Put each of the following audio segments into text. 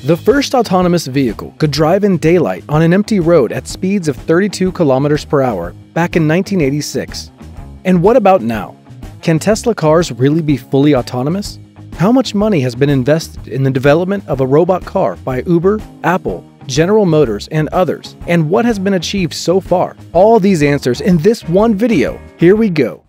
The first autonomous vehicle could drive in daylight on an empty road at speeds of 32 kilometers per hour back in 1986. And what about now? Can Tesla cars really be fully autonomous? How much money has been invested in the development of a robot car by Uber, Apple, General Motors, and others? And what has been achieved so far? All these answers in this one video. Here we go.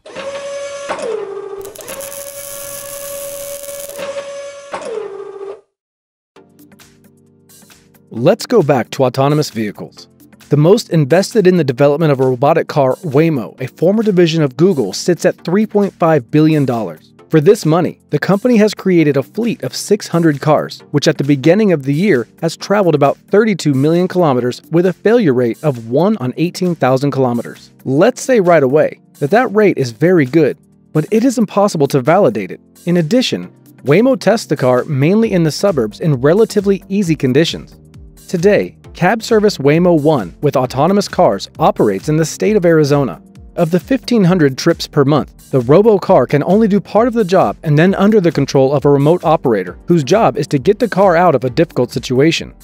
Let's go back to autonomous vehicles. The most invested in the development of a robotic car, Waymo, a former division of Google, sits at $3.5 billion. For this money, the company has created a fleet of 600 cars, which at the beginning of the year has traveled about 32 million kilometers with a failure rate of 1 on 18,000 kilometers. Let's say right away that that rate is very good, but it is impossible to validate it. In addition, Waymo tests the car mainly in the suburbs in relatively easy conditions. Today, cab service Waymo One with autonomous cars operates in the state of Arizona. Of the 1,500 trips per month, the robo-car can only do part of the job and then under the control of a remote operator, whose job is to get the car out of a difficult situation.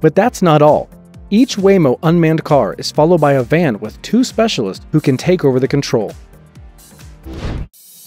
But that's not all. Each Waymo unmanned car is followed by a van with 2 specialists who can take over the control.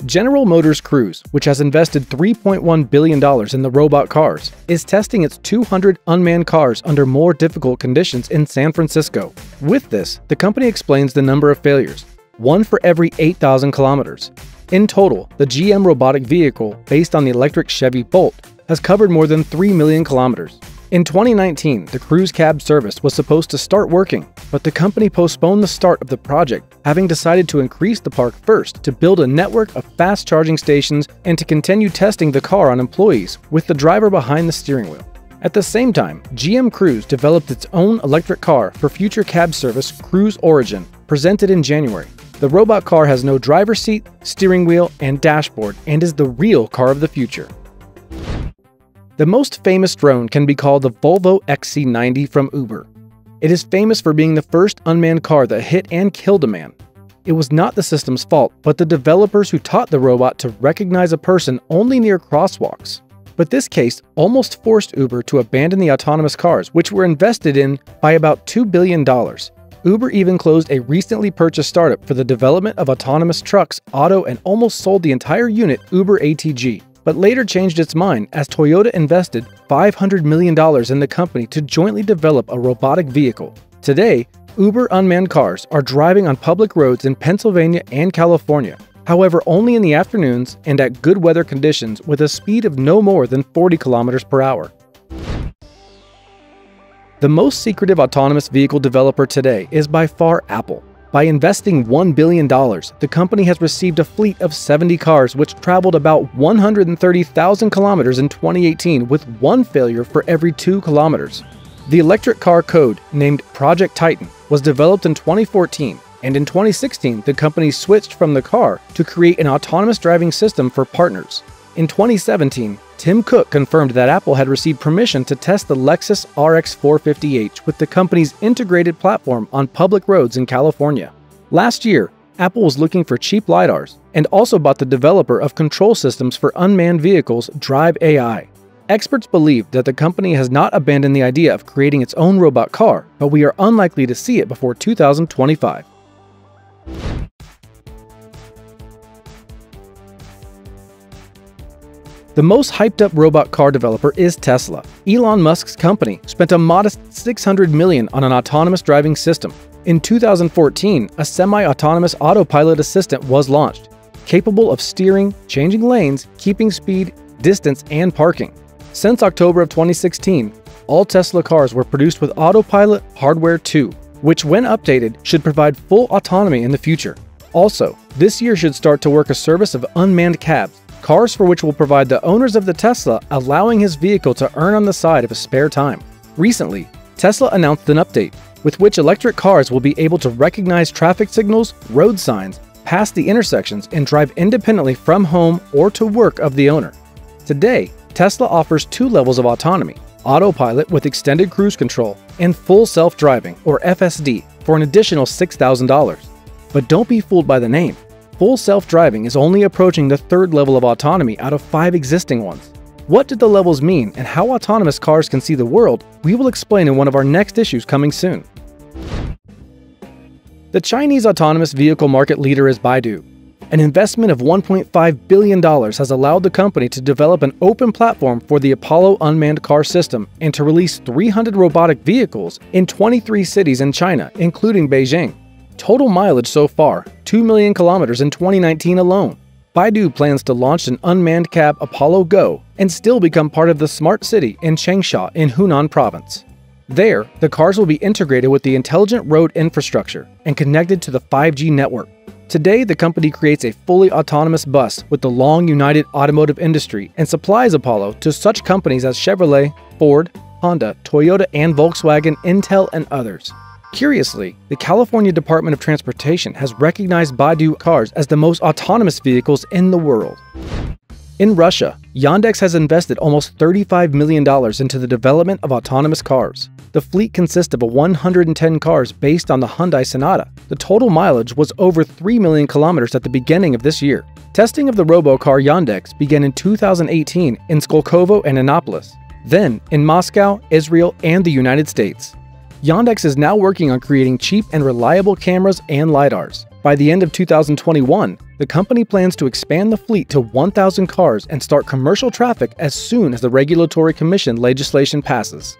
General Motors Cruise, which has invested $3.1 billion in the robot cars, is testing its 200 unmanned cars under more difficult conditions in San Francisco. With this, the company explains the number of failures, 1 for every 8,000 kilometers. In total, the GM robotic vehicle, based on the electric Chevy Bolt, has covered more than 3 million kilometers. In 2019, the Cruise cab service was supposed to start working, but the company postponed the start of the project, having decided to increase the park first to build a network of fast charging stations and to continue testing the car on employees with the driver behind the steering wheel. At the same time, GM Cruise developed its own electric car for future cab service Cruise Origin, presented in January. The robot car has no driver's seat, steering wheel, and dashboard and is the real car of the future. The most famous drone can be called the Volvo XC90 from Uber. It is famous for being the first unmanned car that hit and killed a man. It was not the system's fault, but the developers who taught the robot to recognize a person only near crosswalks. But this case almost forced Uber to abandon the autonomous cars, which were invested in by about $2 billion. Uber even closed a recently purchased startup for the development of autonomous trucks, and almost sold the entire unit Uber ATG, but later changed its mind as Toyota invested $500 million in the company to jointly develop a robotic vehicle. Today, Uber unmanned cars are driving on public roads in Pennsylvania and California, however only in the afternoons and at good weather conditions with a speed of no more than 40 kilometers per hour. The most secretive autonomous vehicle developer today is by far Apple. By investing $1 billion, the company has received a fleet of 70 cars which traveled about 130,000 kilometers in 2018 with 1 failure for every 2 kilometers. The electric car code, named Project Titan, was developed in 2014, and in 2016 the company switched from the car to create an autonomous driving system for partners. In 2017, Tim Cook confirmed that Apple had received permission to test the Lexus RX 450h with the company's integrated platform on public roads in California. Last year, Apple was looking for cheap LiDARs and also bought the developer of control systems for unmanned vehicles, Drive AI. Experts believe that the company has not abandoned the idea of creating its own robot car, but we are unlikely to see it before 2025. The most hyped-up robot car developer is Tesla. Elon Musk's company spent a modest $600 million on an autonomous driving system. In 2014, a semi-autonomous autopilot assistant was launched, capable of steering, changing lanes, keeping speed, distance, and parking. Since October of 2016, all Tesla cars were produced with Autopilot Hardware 2, which when updated should provide full autonomy in the future. Also, this year should start to work a service of unmanned cabs, cars for which will provide the owners of the Tesla allowing his vehicle to earn on the side of his spare time. Recently, Tesla announced an update with which electric cars will be able to recognize traffic signals, road signs, pass the intersections, and drive independently from home or to work of the owner. Today, Tesla offers 2 levels of autonomy: Autopilot with extended cruise control and Full Self-Driving, or FSD, for an additional $6,000. But don't be fooled by the name. Full self-driving is only approaching the 3rd level of autonomy out of 5 existing ones. What did the levels mean and how autonomous cars can see the world, we will explain in one of our next issues coming soon. The Chinese autonomous vehicle market leader is Baidu. An investment of $1.5 billion has allowed the company to develop an open platform for the Apollo unmanned car system and to release 300 robotic vehicles in 23 cities in China, including Beijing. Total mileage so far, 2 million kilometers in 2019 alone. Baidu plans to launch an unmanned cab Apollo Go and still become part of the smart city in Changsha in Hunan province. There, the cars will be integrated with the intelligent road infrastructure and connected to the 5G network. Today, the company creates a fully autonomous bus with the long united automotive industry and supplies Apollo to such companies as Chevrolet, Ford, Honda, Toyota, and Volkswagen, Intel, and others. Curiously, the California Department of Transportation has recognized Baidu cars as the most autonomous vehicles in the world. In Russia, Yandex has invested almost $35 million into the development of autonomous cars. The fleet consists of 110 cars based on the Hyundai Sonata. The total mileage was over 3 million kilometers at the beginning of this year. Testing of the robocar Yandex began in 2018 in Skolkovo and Innopolis, then in Moscow, Israel, and the United States. Yandex is now working on creating cheap and reliable cameras and lidars. By the end of 2021, the company plans to expand the fleet to 1,000 cars and start commercial traffic as soon as the Regulatory Commission legislation passes.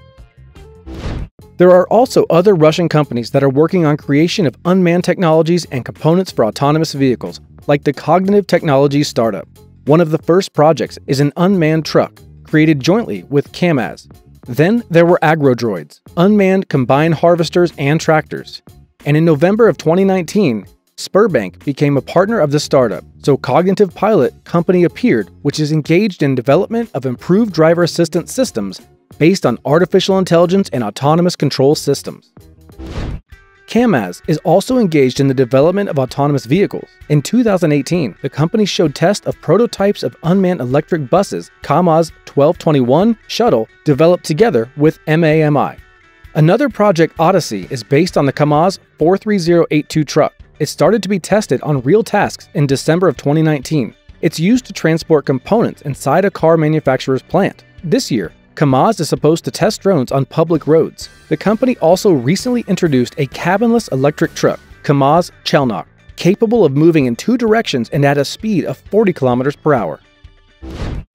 There are also other Russian companies that are working on creation of unmanned technologies and components for autonomous vehicles, like the Cognitive Technologies startup. One of the first projects is an unmanned truck, created jointly with KAMAZ. Then there were agrodroids, unmanned combine harvesters and tractors. And in November of 2019, Spurbank became a partner of the startup, so Cognitive Pilot Company appeared, which is engaged in development of improved driver assistance systems based on artificial intelligence and autonomous control systems. KAMAZ is also engaged in the development of autonomous vehicles. In 2018, the company showed tests of prototypes of unmanned electric buses, KAMAZ 1221 shuttle, developed together with MAMI. Another project, Odyssey, is based on the KAMAZ 43082 truck. It started to be tested on real tasks in December of 2019. It's used to transport components inside a car manufacturer's plant. This year, KAMAZ is supposed to test drones on public roads. The company also recently introduced a cabinless electric truck, KAMAZ Chelnok, capable of moving in 2 directions and at a speed of 40 kilometers per hour.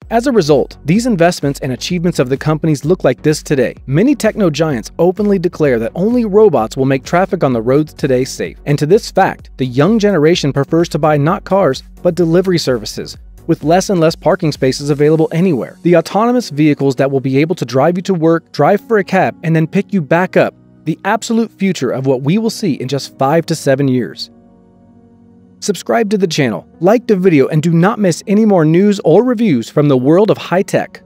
As a result, these investments and achievements of the companies look like this today. Many techno giants openly declare that only robots will make traffic on the roads today safe. And to this fact, the young generation prefers to buy not cars, but delivery services, with less and less parking spaces available anywhere. The autonomous vehicles that will be able to drive you to work, drive for a cab, and then pick you back up. The absolute future of what we will see in just 5 to 7 years. Subscribe to the channel, like the video, and do not miss any more news or reviews from the world of high tech.